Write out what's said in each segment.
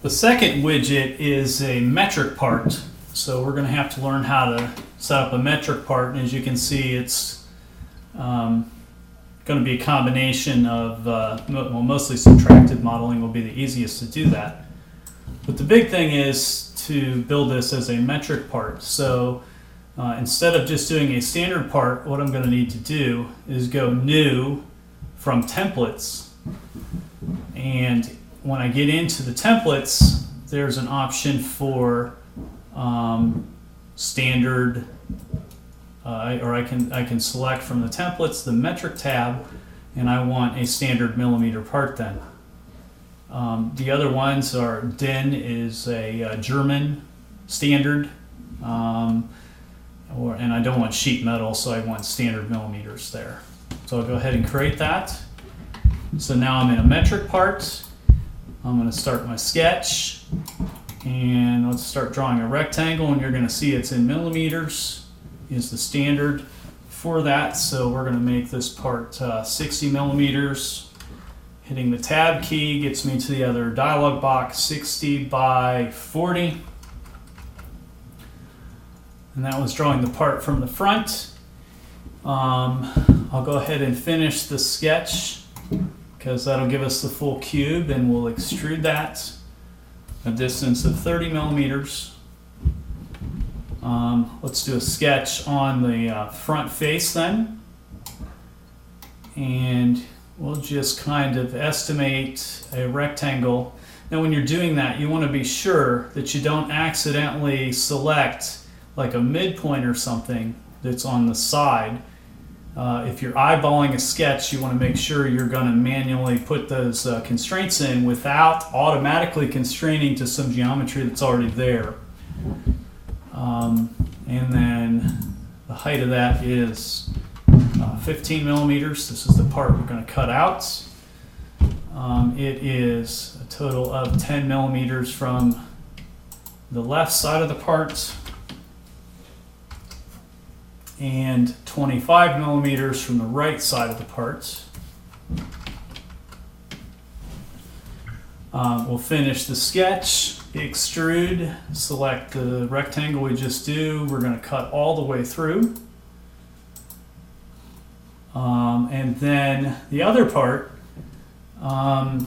The second widget is a metric part. So we're going to have to learn how to set up a metric part. And as you can see, it's going to be a combination of, well, mostly subtractive modeling will be the easiest to do that. But the big thing is to build this as a metric part. So instead of just doing a standard part, what I'm going to need to do is go new from templates. And when I get into the templates, there's an option for standard, or I can select from the templates the metric tab, and I want a standard millimeter part then. The other ones are DIN is a German standard, and I don't want sheet metal, so I want standard millimeters there. So I'll go ahead and create that. So now I'm in a metric part. I'm going to start my sketch, and let's start drawing a rectangle, and you're going to see it's in millimeters is the standard for that. So we're going to make this part 60 millimeters. Hitting the tab key gets me to the other dialog box, 60 by 40. And that was drawing the part from the front. I'll go ahead and finish the sketch because that'll give us the full cube, and we'll extrude that a distance of 30 millimeters. Let's do a sketch on the front face then. And we'll just kind of estimate a rectangle. Now when you're doing that, you want to be sure that you don't accidentally select like a midpoint or something that's on the side. If you're eyeballing a sketch, you want to make sure you're going to manually put those constraints in without automatically constraining to some geometry that's already there. And then the height of that is 15 millimeters. This is the part we're going to cut out. It is a total of 10 millimeters from the left side of the part and 25 millimeters from the right side of the part. We'll finish the sketch, extrude, select the rectangle we just do. We're going to cut all the way through. And then the other part, kind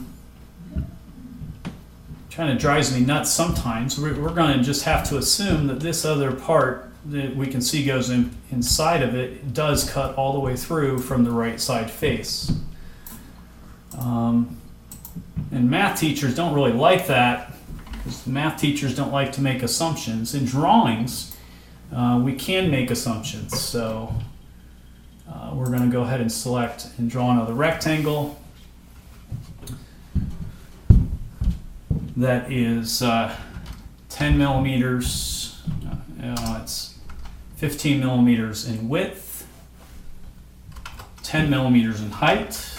of drives me nuts sometimes. We're going to just have to assume that this other part that we can see goes inside of it does cut all the way through from the right side face. And math teachers don't really like that, because math teachers don't like to make assumptions. In drawings, we can make assumptions. So we're going to go ahead and select and draw another rectangle. That is 10 millimeters. It's 15 millimeters in width, 10 millimeters in height.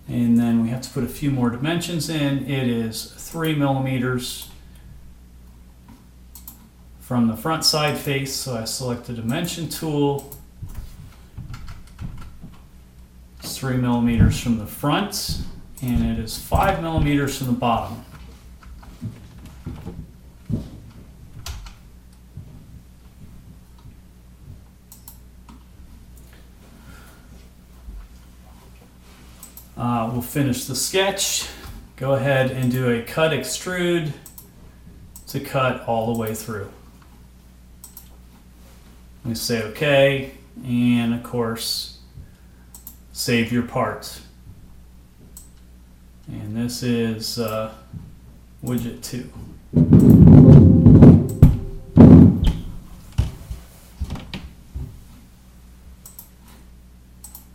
And then we have to put a few more dimensions in. It is 3 millimeters from the front side face. So I select the dimension tool. It's 3 millimeters from the front, and it is 5 millimeters from the bottom. We'll finish the sketch, go ahead and do a cut extrude to cut all the way through. We say OK, and of course, save your part. And this is widget 2.